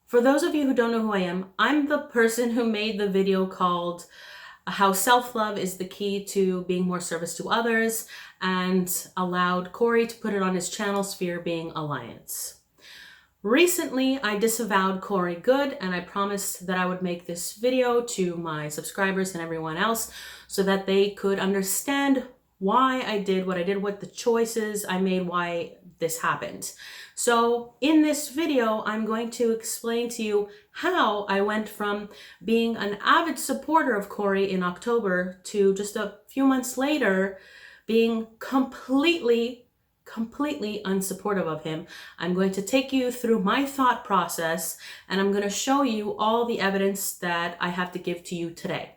For those of you who don't know who I am, I'm the person who made the video called How Self-Love is the Key to Being More Service to Others, and allowed Corey to put it on his channel, Sphere Being Alliance. Recently, I disavowed Corey Goode, and I promised that I would make this video to my subscribers and everyone else so that they could understand why I did what I did, what the choices I made, why this happened. So in this video, I'm going to explain to you how I went from being an avid supporter of Corey in October to just a few months later being completely unsupportive of him. I'm going to take you through my thought process, and I'm going to show you all the evidence that I have to give to you today.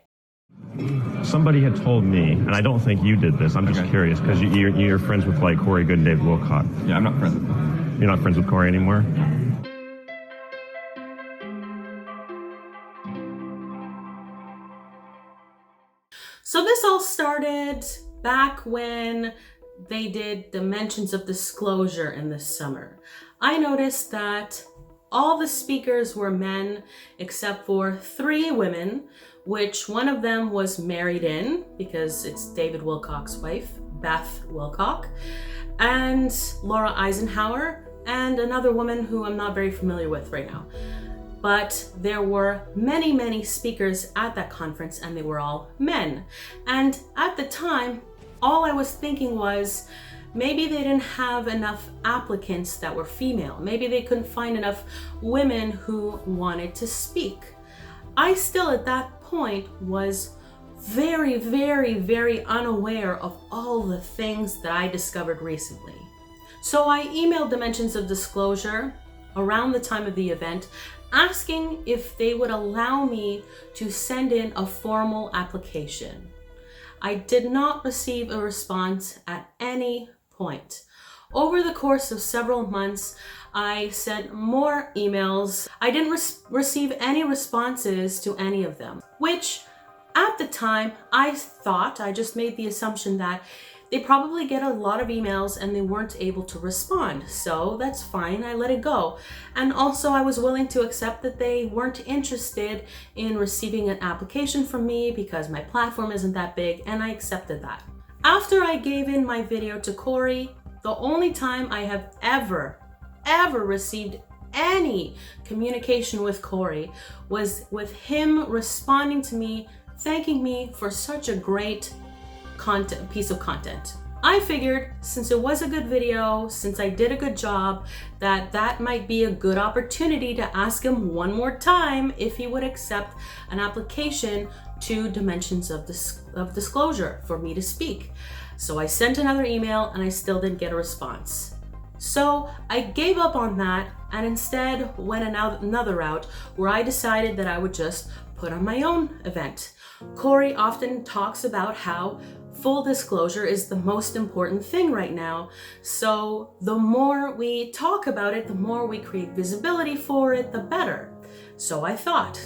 Somebody had told me, and I don't think you did this, I'm just curious, because you're friends with like Corey Goode and David Wilcock. Yeah, I'm not friends with them. You're not friends with Corey anymore? So this all started back when they did Dimensions of Disclosure in the summer. I noticed that all the speakers were men except for 3 women, which one of them was married in, because it's David Wilcock's wife, Beth Wilcock, and Laura Eisenhower, and another woman who I'm not very familiar with right now. But there were many speakers at that conference, and they were all men. And at the time, all I was thinking was, maybe they didn't have enough applicants that were female. Maybe they couldn't find enough women who wanted to speak. I still at that point was very unaware of all the things that I discovered recently. So I emailed Dimensions of Disclosure around the time of the event, asking if they would allow me to send in a formal application. I did not receive a response at any point. Over the course of several months, I sent more emails. I didn't receive any responses to any of them, which at the time I just made the assumption that they probably get a lot of emails and they weren't able to respond. So that's fine, I let it go. And also I was willing to accept that they weren't interested in receiving an application from me because my platform isn't that big, and I accepted that. After I gave in my video to Corey, the only time I have ever received any communication with Corey was with him responding to me, thanking me for such a great piece of content. I figured since it was a good video, since I did a good job, that might be a good opportunity to ask him one more time if he would accept an application to Dimensions of Disclosure for me to speak. So I sent another email and I still didn't get a response. So I gave up on that and instead went another route where I decided that I would just put on my own event. Corey often talks about how full disclosure is the most important thing right now. So the more we talk about it, the more we create visibility for it, the better. So I thought.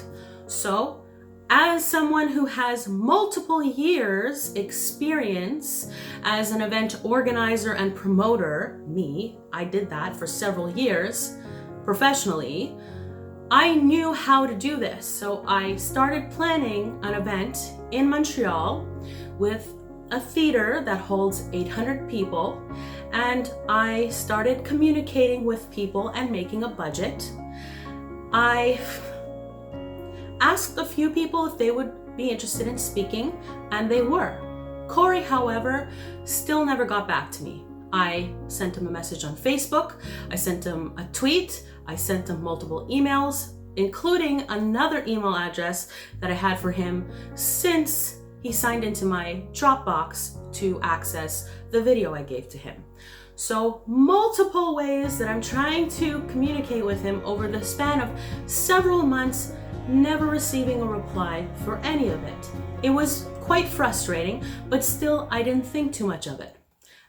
So as someone who has multiple years experience as an event organizer and promoter, I did that for several years professionally, I knew how to do this. So I started planning an event in Montreal with a theater that holds 800 people, and I started communicating with people and making a budget. I asked a few people if they would be interested in speaking, and they were. Corey, however, still never got back to me. I sent him a message on Facebook, I sent him a tweet, I sent him multiple emails, including another email address that I had for him since he signed into my Dropbox to access the video I gave to him. So multiple ways that I'm trying to communicate with him over the span of several months, never receiving a reply for any of it. It was quite frustrating, but still I didn't think too much of it.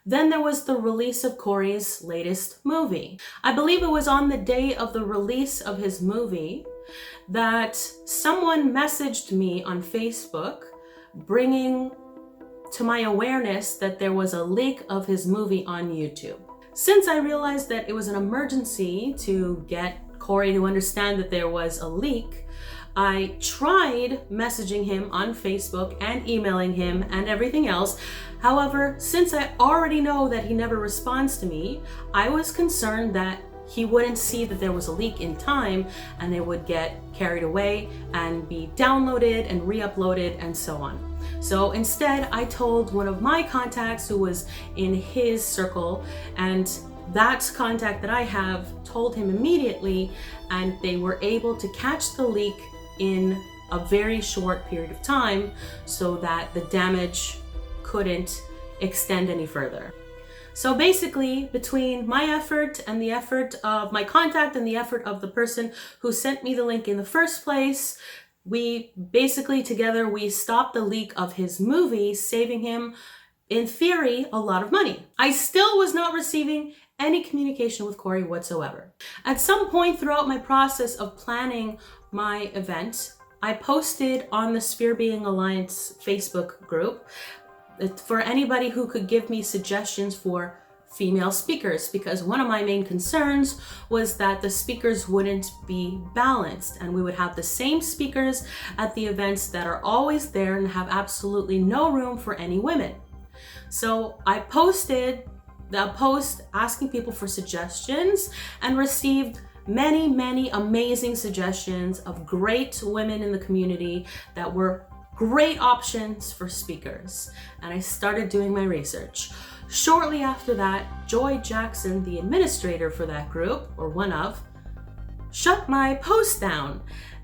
Then there was the release of Corey's latest movie. I believe it was on the day of the release of his movie that someone messaged me on Facebook bringing to my awareness that there was a leak of his movie on YouTube. Since I realized that it was an emergency to get Corey to understand that there was a leak, I tried messaging him on Facebook and emailing him and everything else. However, since I already know that he never responds to me, I was concerned that he wouldn't see that there was a leak in time and it would get carried away and be downloaded and re-uploaded and so on. So instead, I told one of my contacts who was in his circle, and that contact that I have told him immediately, and they were able to catch the leak in a very short period of time so that the damage couldn't extend any further. So basically, between my effort and the effort of my contact and the effort of the person who sent me the link in the first place, we basically together, we stopped the leak of his movie, saving him, in theory, a lot of money. I still was not receiving any communication with Corey whatsoever. At some point throughout my process of planning my event, I posted on the Sphere Being Alliance Facebook group for anybody who could give me suggestions for female speakers, because one of my main concerns was that the speakers wouldn't be balanced and we would have the same speakers at the events that are always there and have absolutely no room for any women. So I posted the post asking people for suggestions and received many amazing suggestions of great women in the community that were great options for speakers. And I started doing my research. Shortly after that, Joy Jackson, the administrator for that group, or one of, shut my post down.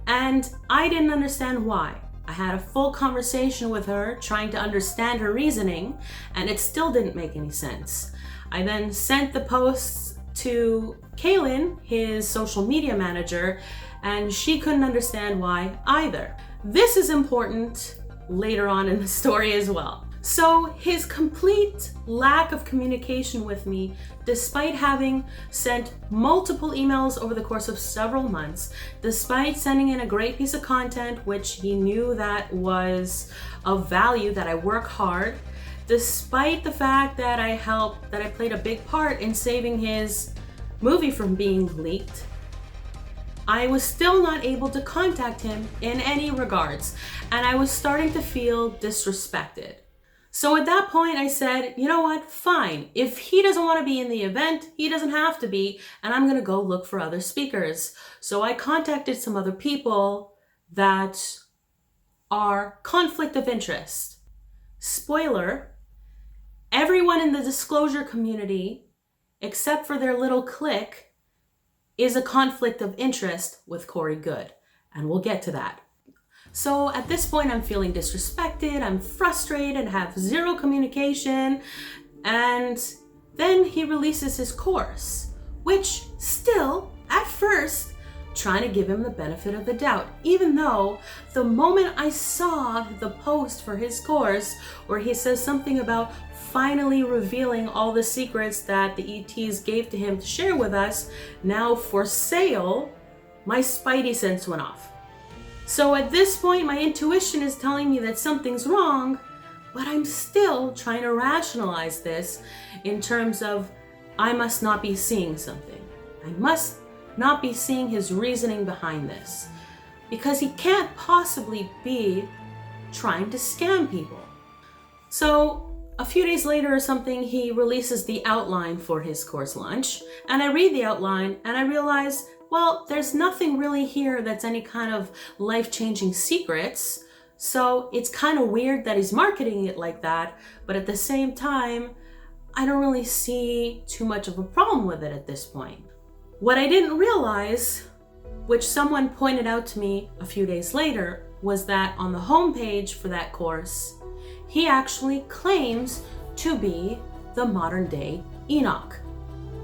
And I didn't understand why. I had a full conversation with her trying to understand her reasoning, and it still didn't make any sense. I then sent the posts to Kaylin, his social media manager, and she couldn't understand why either. This is important later on in the story as well. So his complete lack of communication with me, despite having sent multiple emails over the course of several months, despite sending in a great piece of content, which he knew that was of value, that I work hard, despite the fact that I played a big part in saving his movie from being leaked, I was still not able to contact him in any regards, and I was starting to feel disrespected. So at that point I said, you know what, fine. If he doesn't want to be in the event, he doesn't have to be, and I'm gonna go look for other speakers. So I contacted some other people that are conflict of interest. Spoiler, everyone in the disclosure community, except for their little clique, is a conflict of interest with Corey Goode, and we'll get to that. So at this point, I'm feeling disrespected, I'm frustrated, have zero communication, and then he releases his course, which still, at first, trying to give him the benefit of the doubt, even though the moment I saw the post for his course where he says something about finally revealing all the secrets that the ETs gave to him to share with us, now for sale, my spidey sense went off. So at this point, my intuition is telling me that something's wrong, but I'm still trying to rationalize this in terms of I must not be seeing something. I must not be seeing his reasoning behind this, because he can't possibly be trying to scam people. So a few days later or something, he releases the outline for his course launch, and I read the outline and I realize, well, there's nothing really here that's any kind of life-changing secrets, so it's kind of weird that he's marketing it like that, but at the same time, I don't really see too much of a problem with it at this point. What I didn't realize, which someone pointed out to me a few days later, was that on the homepage for that course, he actually claims to be the modern-day Enoch,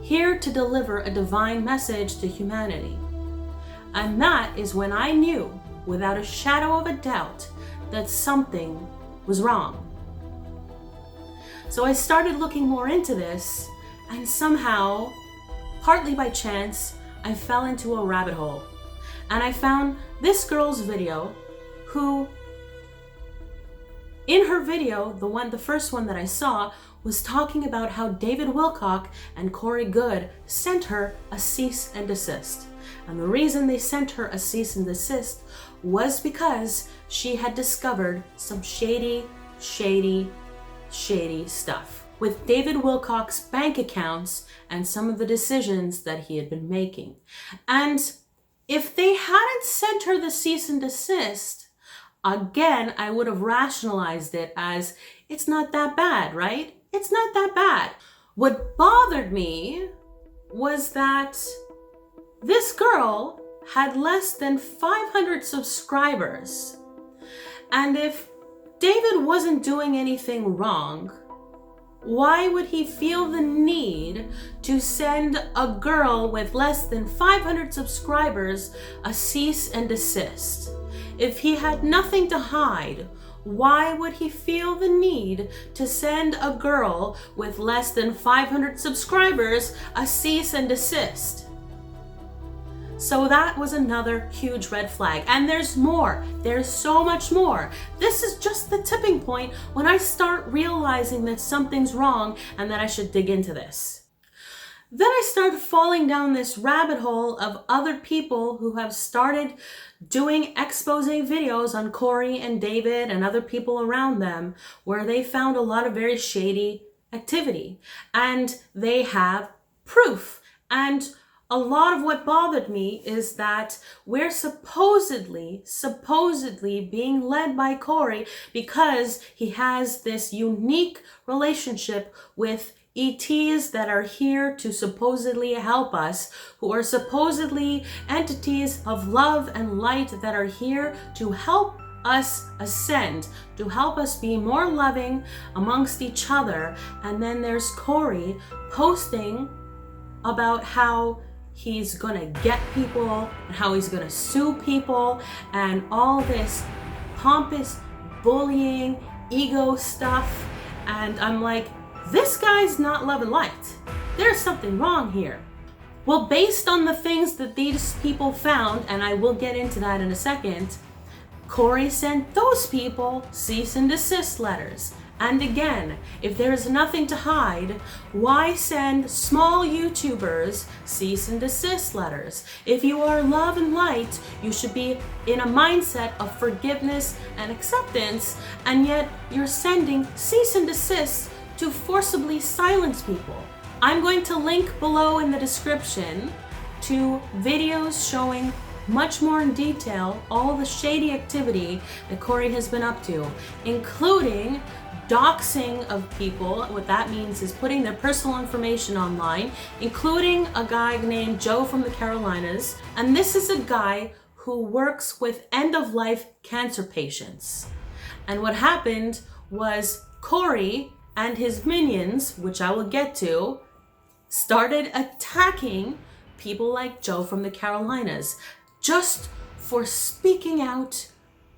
here to deliver a divine message to humanity. And that is when I knew, without a shadow of a doubt, that something was wrong. So I started looking more into this, and somehow, partly by chance, I fell into a rabbit hole. And I found this girl's video who, in her video, the first one that I saw, was talking about how David Wilcock and Corey Goode sent her a cease and desist. And the reason they sent her a cease and desist was because she had discovered some shady stuff with David Wilcock's bank accounts and some of the decisions that he had been making. And if they hadn't sent her the cease and desist, again, I would have rationalized it as, it's not that bad, right? It's not that bad. What bothered me was that this girl had less than 500 subscribers. And if David wasn't doing anything wrong, why would he feel the need to send a girl with less than 500 subscribers a cease and desist? If he had nothing to hide, why would he feel the need to send a girl with less than 500 subscribers a cease and desist? So that was another huge red flag. And there's more. There's so much more. This is just the tipping point when I start realizing that something's wrong and that I should dig into this. Then I started falling down this rabbit hole of other people who have started doing expose videos on Corey and David and other people around them, where they found a lot of very shady activity. And they have proof. And a lot of what bothered me is that we're supposedly being led by Corey because he has this unique relationship with ETs that are here to supposedly help us, who are supposedly entities of love and light that are here to help us ascend, to help us be more loving amongst each other. And then there's Corey posting about how he's gonna get people and how he's gonna sue people and all this pompous bullying, ego stuff. And I'm like, this guy's not love and light. There's something wrong here. Well, based on the things that these people found, and I will get into that in a second, Corey sent those people cease and desist letters. And again, if there is nothing to hide, why send small YouTubers cease and desist letters? If you are love and light, you should be in a mindset of forgiveness and acceptance, and yet you're sending cease and desist to forcibly silence people. I'm going to link below in the description to videos showing much more in detail all the shady activity that Corey has been up to, including doxing of people. What that means is putting their personal information online, including a guy named Joe from the Carolinas. And this is a guy who works with end-of-life cancer patients. And what happened was Corey and his minions, which I will get to, started attacking people like Joe from the Carolinas just for speaking out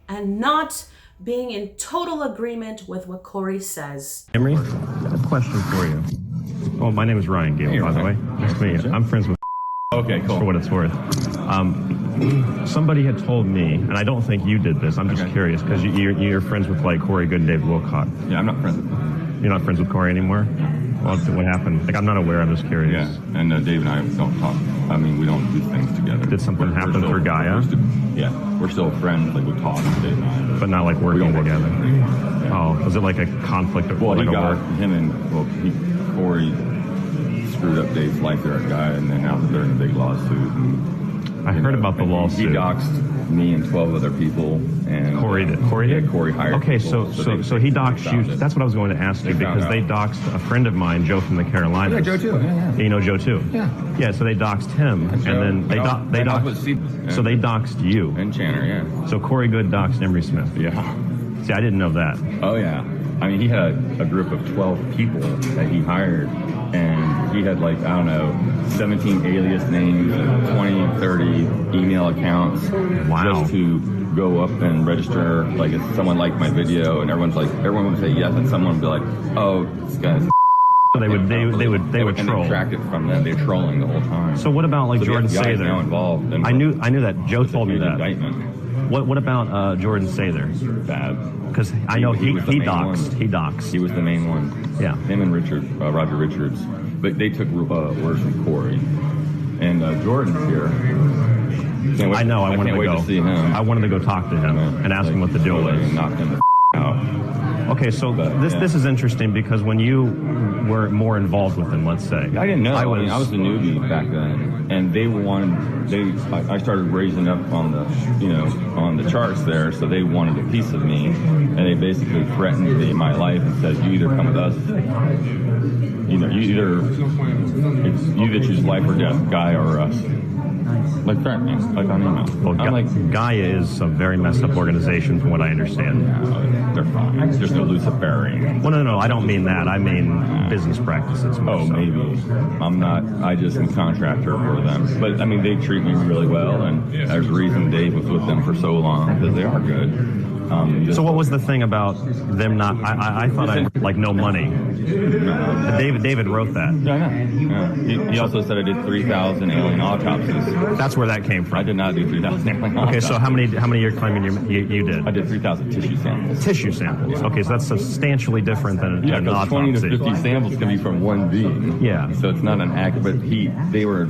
and not being in total agreement with what Corey says. Emery, a question for you. Oh, my name is Ryan Gable, by the way. Nice to meet you. I'm friends with Okay, cool. for what it's worth. Somebody had told me, and I don't think you did this, I'm just curious, because you're friends with like Corey Goode and David Wilcock. Yeah, I'm not friends with him. You're not friends with Corey anymore? Well, what happened? Like, I'm not aware, I'm just curious. Yeah, and Dave and I don't talk. I mean, we don't do things together. Did something happen for Gaia? We're still friends, like we talk, Dave and I. But not like working together? Yeah. Oh, was it like a conflict of Well, like he a got work? him and, Corey screwed up Dave's life there at Gaia, and then now they're in a big lawsuit. And, I heard about the lawsuit. He doxed me and 12 other people, and Corey did. Corey did? Yeah, Corey hired Okay, people, so he doxed you. That's what I was going to ask you, because they doxed a friend of mine, Joe from the Carolinas. Yeah, Joe too. Yeah. You know Joe too? Yeah. Yeah, so they doxed him, and then they doxed. So they doxed you. And Channer, yeah. So Corey Goode doxed Emery Smith. Yeah. See, I didn't know that. Oh yeah. I mean, he had a group of 12 people that he hired, and he had, like, I don't know, 17 alias names, 20, 30 email accounts. Wow. Just to go up and register, like, if someone liked my video, and everyone would say yes, and someone would be like, oh, this guy's. So they would troll. And tracked it from them. They're trolling the whole time. So what about like so Jordan the FBI's Sather? now involved. I knew that. Joe told me that. Indictment. What about Jordan Sather? Bad. Because I know he was the main doxed. one. He doxed. He was the main one. Yeah. Him and Roger Richards. But they took words from Corey. And Jordan's here. I know. I wanted can't to wait go. to see him. I wanted to go talk to him and ask him what the deal was. Knock him the out. Okay, so this is interesting because when you were more involved with them, let's say. I didn't know. I was a newbie back then, and I started raising up on the charts there, so they wanted a piece of me, and they basically threatened my life and said, you either come with us, you either choose life or death, Gaia or us. Like threatening, like on email. Well, I'm like, Gaia is a very messed up organization from what I understand. they're fine. There's no Luciferian. Well, no, I don't mean that. I mean business practices. Oh, so. Maybe. I'm not. I just am contractor for them. But, I mean, they treat me really well, and there's a reason Dave was with them for so long, because they are good. So what was the thing about them not... I thought like no money. David wrote that. Yeah, I know. Yeah. He also said I did 3,000 alien autopsies. That's where that came from. I did not do 3,000 alien autopsies. Okay, so how many you're claiming you did? I did 3,000 tissue samples. Tissue samples. Okay, so that's substantially different than an autopsy. 20 to 50 samples can be from one being. Yeah. So it's not an act, but they were,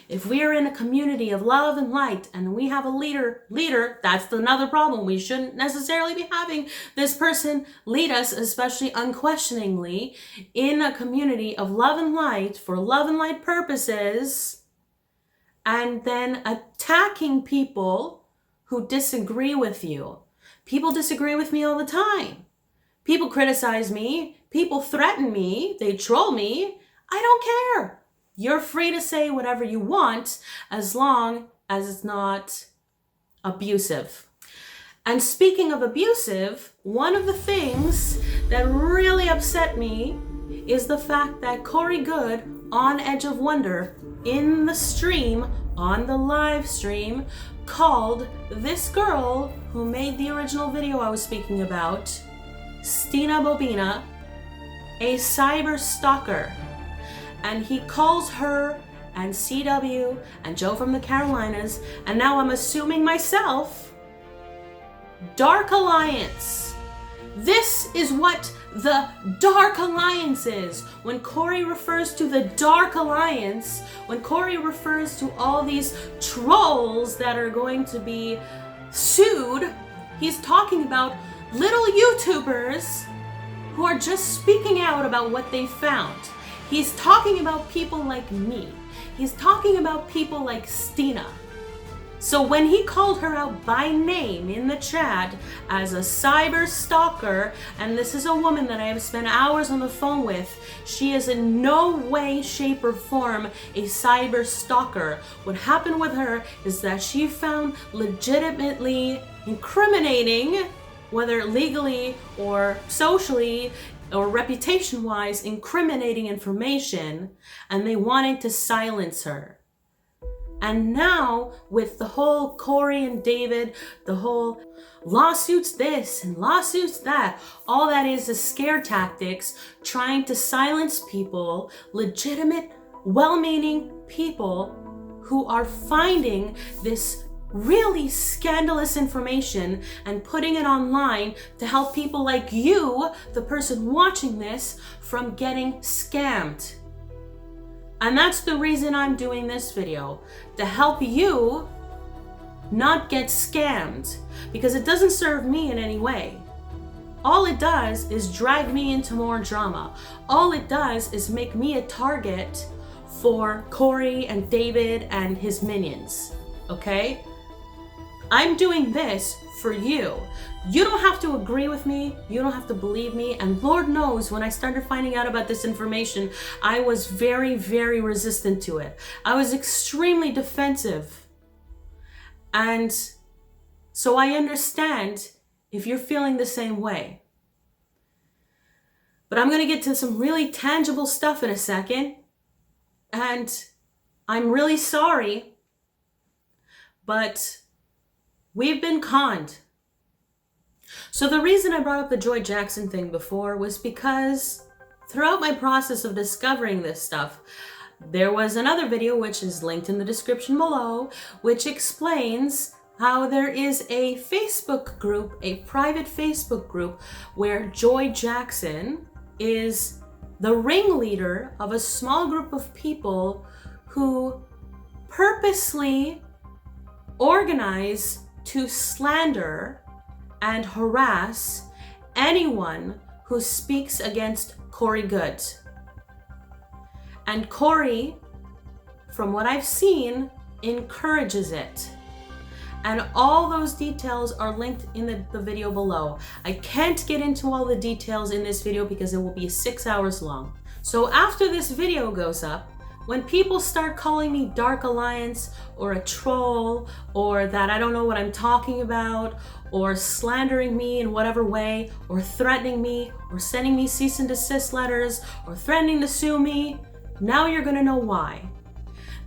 If we are in a community of love and light and we have a leader, that's another problem. We shouldn't necessarily be having this person lead us, especially unquestioningly, in a community of love and light for love and light purposes, and then attacking people who disagree with you. People disagree with me all the time. People criticize me. People threaten me. They troll me. I don't care. You're free to say whatever you want as long as it's not abusive. And speaking of abusive, one of the things that really upset me is the fact that Corey Goode on Edge of Wonder in the stream, on the live stream, called this girl who made the original video I was speaking about, Stina Bobina, a cyber stalker. And he calls her and CW and Joe from the Carolinas, and now I'm assuming myself, Dark Alliance. This is what the Dark Alliance is. When Corey refers to the Dark Alliance, when Corey refers to all these trolls that are going to be sued, he's talking about little YouTubers who are just speaking out about what they found. He's talking about people like me. He's talking about people like Stina. So when he called her out by name in the chat as a cyber stalker, and this is a woman that I have spent hours on the phone with, she is in no way, shape, or form a cyber stalker. What happened with her is that she found legitimately incriminating, whether legally or socially, or reputation-wise, incriminating information, and they wanted to silence her. And now, with the whole Corey and David, the whole lawsuits this and lawsuits that, all that is scare tactics, trying to silence people, legitimate, well-meaning people who are finding this really scandalous information and putting it online to help people like you, the person watching this, from getting scammed. And that's the reason I'm doing this video, to help you not get scammed, because it doesn't serve me in any way. All it does is drag me into more drama. All it does is make me a target for Corey and David and his minions, okay? I'm doing this for you. You don't have to agree with me. You don't have to believe me. And Lord knows, when I started finding out about this information, I was very, very resistant to it. I was extremely defensive. And so I understand if you're feeling the same way. But I'm going to get to some really tangible stuff in a second. And I'm really sorry, but we've been conned. So the reason I brought up the Joy Jackson thing before was because throughout my process of discovering this stuff, there was another video, which is linked in the description below, which explains how there is a Facebook group, a private Facebook group, where Joy Jackson is the ringleader of a small group of people who purposely organize to slander and harass anyone who speaks against Corey Goode. And Corey, from what I've seen, encourages it. And all those details are linked in the video below. I can't get into all the details in this video because it will be 6 hours long. So after this video goes up, when people start calling me Dark Alliance or a troll, or that I don't know what I'm talking about, or slandering me in whatever way, or threatening me, or sending me cease and desist letters, or threatening to sue me, now you're gonna know why.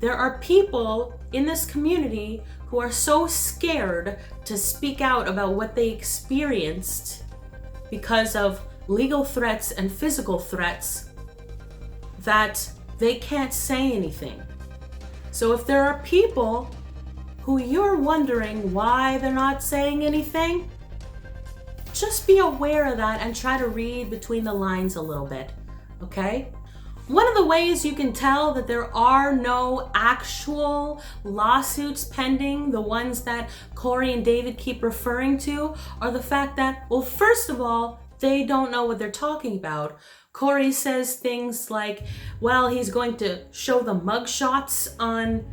There are people in this community who are so scared to speak out about what they experienced because of legal threats and physical threats that they can't say anything. So if there are people who you're wondering why they're not saying anything, just be aware of that and try to read between the lines a little bit, okay? One of the ways you can tell that there are no actual lawsuits pending, the ones that Corey and David keep referring to, are the fact that, well, first of all, they don't know what they're talking about. Corey says things like, well, he's going to show the mugshots on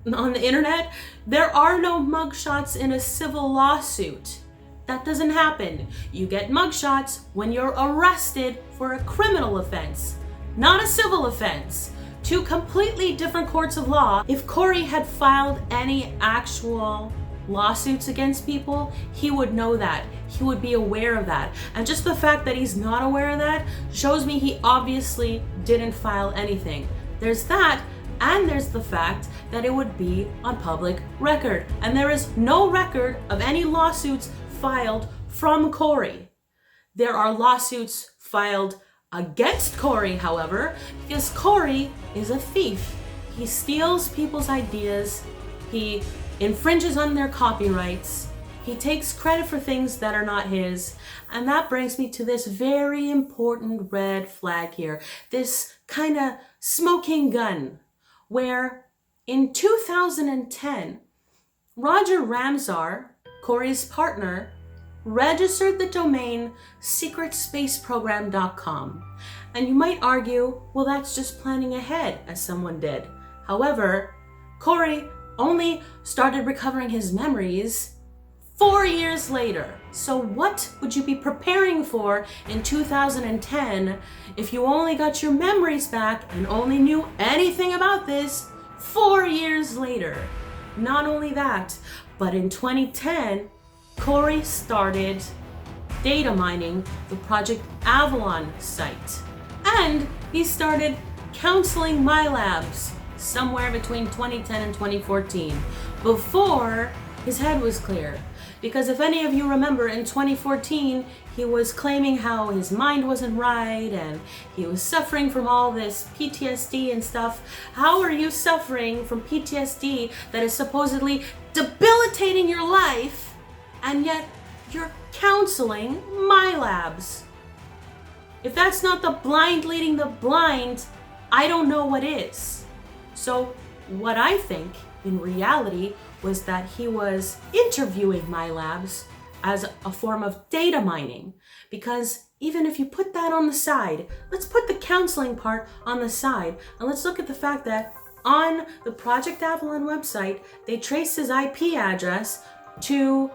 the internet. There are no mugshots in a civil lawsuit. That doesn't happen. You get mugshots when you're arrested for a criminal offense, not a civil offense. Two completely different courts of law. If Corey had filed any actual lawsuits against people, he would know that. He would be aware of that. And just the fact that he's not aware of that shows me he obviously didn't file anything. There's that, and there's the fact that it would be on public record. And there is no record of any lawsuits filed from Corey. There are lawsuits filed against Corey, however, because Corey is a thief. He steals people's ideas. He infringes on their copyrights. He takes credit for things that are not his. And that brings me to this very important red flag here, this kind of smoking gun, where in 2010, Roger Ramsar, Corey's partner, registered the domain secretspaceprogram.com. And you might argue, well, that's just planning ahead, as someone did. However, Corey only started recovering his memories 4 years later. So what would you be preparing for in 2010 if you only got your memories back and only knew anything about this 4 years later? Not only that, but in 2010, Corey started data mining the Project Avalon site. And he started counseling my labs somewhere between 2010 and 2014, before his head was clear. Because if any of you remember, in 2014, he was claiming how his mind wasn't right and he was suffering from all this PTSD and stuff. How are you suffering from PTSD that is supposedly debilitating your life, and yet you're counseling my labs? If that's not the blind leading the blind, I don't know what is. So what I think in reality was that he was interviewing my labs as a form of data mining. Because even if you put that on the side, let's put the counseling part on the side, and let's look at the fact that on the Project Avalon website, they traced his IP address to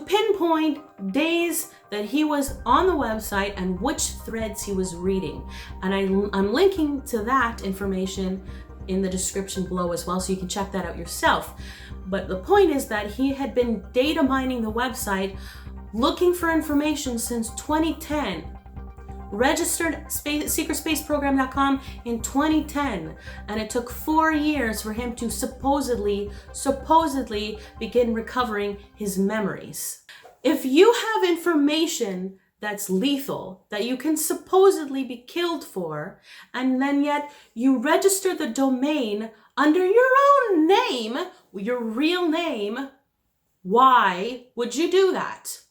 pinpoint days that he was on the website and which threads he was reading. And I'm linking to that information in the description below as well, so you can check that out yourself. But the point is that he had been data mining the website, looking for information since 2010. Registered secretspaceprogram.com in 2010, and it took 4 years for him to supposedly begin recovering his memories. If you have information that's lethal, that you can supposedly be killed for, and then yet you register the domain under your own name, your real name, why would you do that?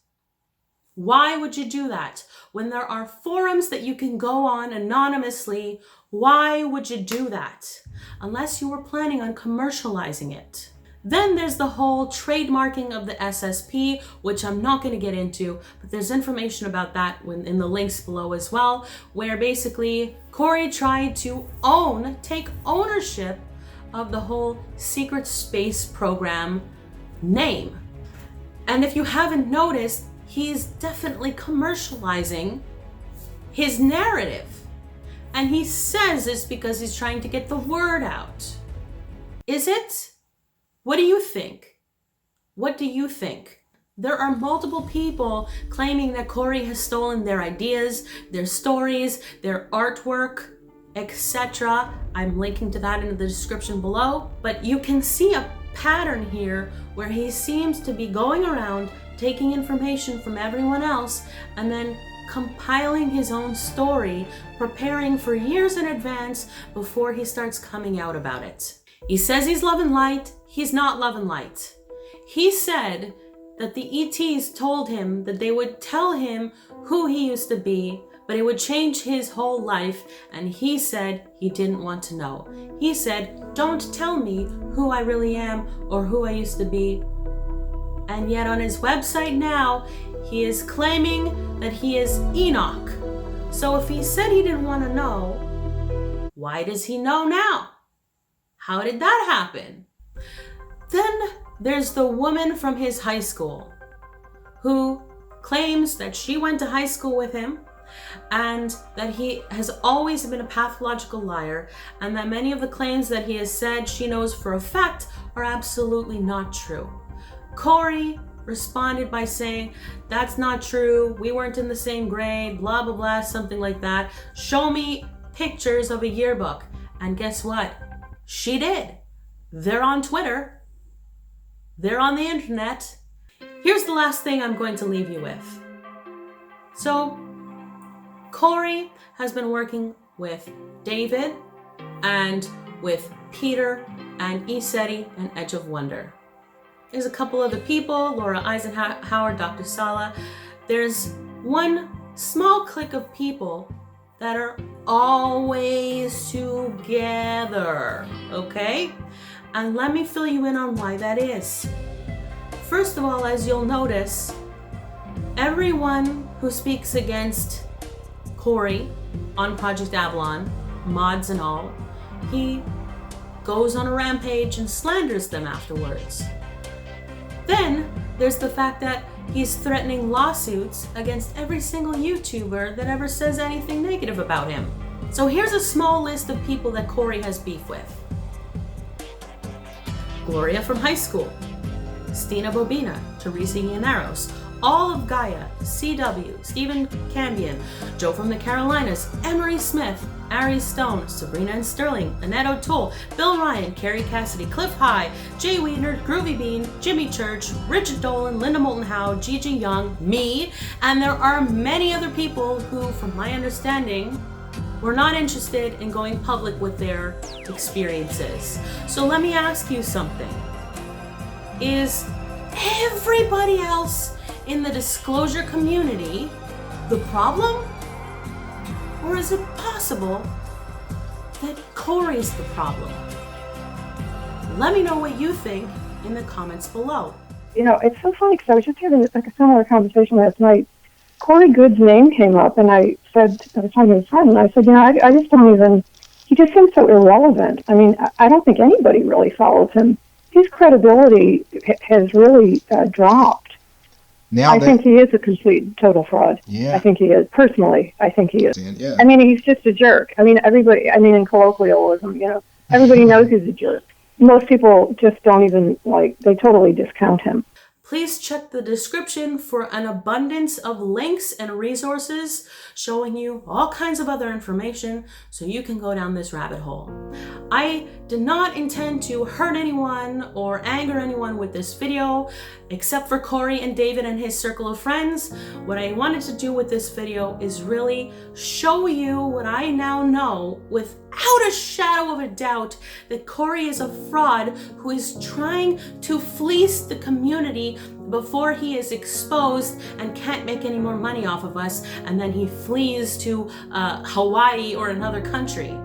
Why would you do that? When there are forums that you can go on anonymously, why would you do that? unless you were planning on commercializing it. Then there's the whole trademarking of the SSP, which I'm not going to get into, but there's information about that in the links below as well, where basically Corey tried to take ownership of the whole secret space program name. And if you haven't noticed, he's definitely commercializing his narrative. And he says it's because he's trying to get the word out. Is it? What do you think? What do you think? There are multiple people claiming that Corey has stolen their ideas, their stories, their artwork, etc. I'm linking to that in the description below. But you can see a pattern here where he seems to be going around taking information from everyone else and then compiling his own story, preparing for years in advance before he starts coming out about it. He says he's love and light. He's not love and light. He said that the ETs told him that they would tell him who he used to be, but it would change his whole life, and he said he didn't want to know. He said, don't tell me who I really am or who I used to be. And yet on his website now, he is claiming that he is Enoch. So if he said he didn't want to know, why does he know now? How did that happen? Then there's the woman from his high school who claims that she went to high school with him and that he has always been a pathological liar, and that many of the claims that he has said she knows for a fact are absolutely not true. Corey responded by saying, that's not true, we weren't in the same grade, blah, blah, blah, something like that. Show me pictures of a yearbook. And guess what? She did. They're on Twitter. They're on the internet. Here's the last thing I'm going to leave you with. So, Corey has been working with David and with Peter and ESETI and Edge of Wonder. There's a couple other people, Laura Eisenhower, Dr. Sala. There's one small clique of people that are always together, okay? And let me fill you in on why that is. First of all, as you'll notice, everyone who speaks against Corey on Project Avalon, mods and all, he goes on a rampage and slanders them afterwards. Then there's the fact that he's threatening lawsuits against every single YouTuber that ever says anything negative about him. So here's a small list of people that Corey has beef with. Gloria from high school, Stina Bobina, Teresa Llaneros, all of Gaia, CW, Stephen Cambien, Joe from the Carolinas, Emery Smith, Ari Stone, Sabrina and Sterling, Annette Otoole, Bill Ryan, Carrie Cassidy, Cliff High, Jay Weiner, Groovy Bean, Jimmy Church, Richard Dolan, Linda Moulton Howe, Gigi Young, me, and there are many other people who, from my understanding, were not interested in going public with their experiences. So let me ask you something. Is everybody else in the disclosure community the problem? Or is it possible that Corey's the problem? Let me know what you think in the comments below. You know, it's so funny because I was just having like a similar conversation last night. Corey Goode's name came up, and I was talking to his friend, and I said, you know, I just don't even, he just seems so irrelevant. I mean, I don't think anybody really follows him. His credibility has really dropped. Now I think he is a complete, total fraud. Yeah. I think he is. Personally, I think he is. Yeah. I mean, he's just a jerk. I mean, everybody, I mean, in colloquialism, you know, everybody knows he's a jerk. Most people just don't even, like, they totally discount him. Please check the description for an abundance of links and resources showing you all kinds of other information so you can go down this rabbit hole. I did not intend to hurt anyone or anger anyone with this video, except for Corey and David and his circle of friends. What I wanted to do with this video is really show you what I now know without a shadow of a doubt, that Corey is a fraud who is trying to fleece the community before he is exposed and can't make any more money off of us, and then he flees to Hawaii or another country.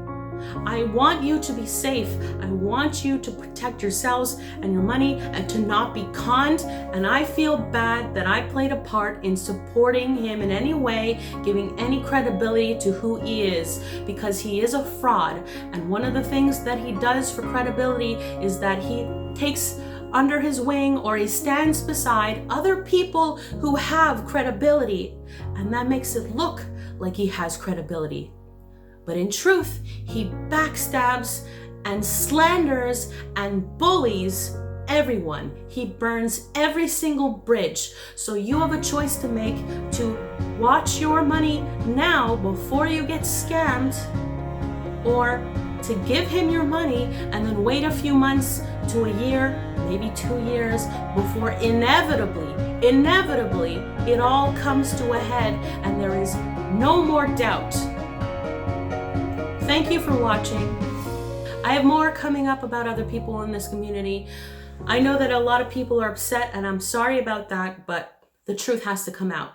I want you to be safe. I want you to protect yourselves and your money and to not be conned. And I feel bad that I played a part in supporting him in any way, giving any credibility to who he is, because he is a fraud. And one of the things that he does for credibility is that he takes under his wing, or he stands beside other people who have credibility, and that makes it look like he has credibility. But in truth, he backstabs and slanders and bullies everyone. He burns every single bridge. So you have a choice to make, to watch your money now before you get scammed, or to give him your money and then wait a few months to a year, maybe 2 years, before inevitably, it all comes to a head and there is no more doubt. Thank you for watching. I have more coming up about other people in this community. I know that a lot of people are upset, and I'm sorry about that, but the truth has to come out.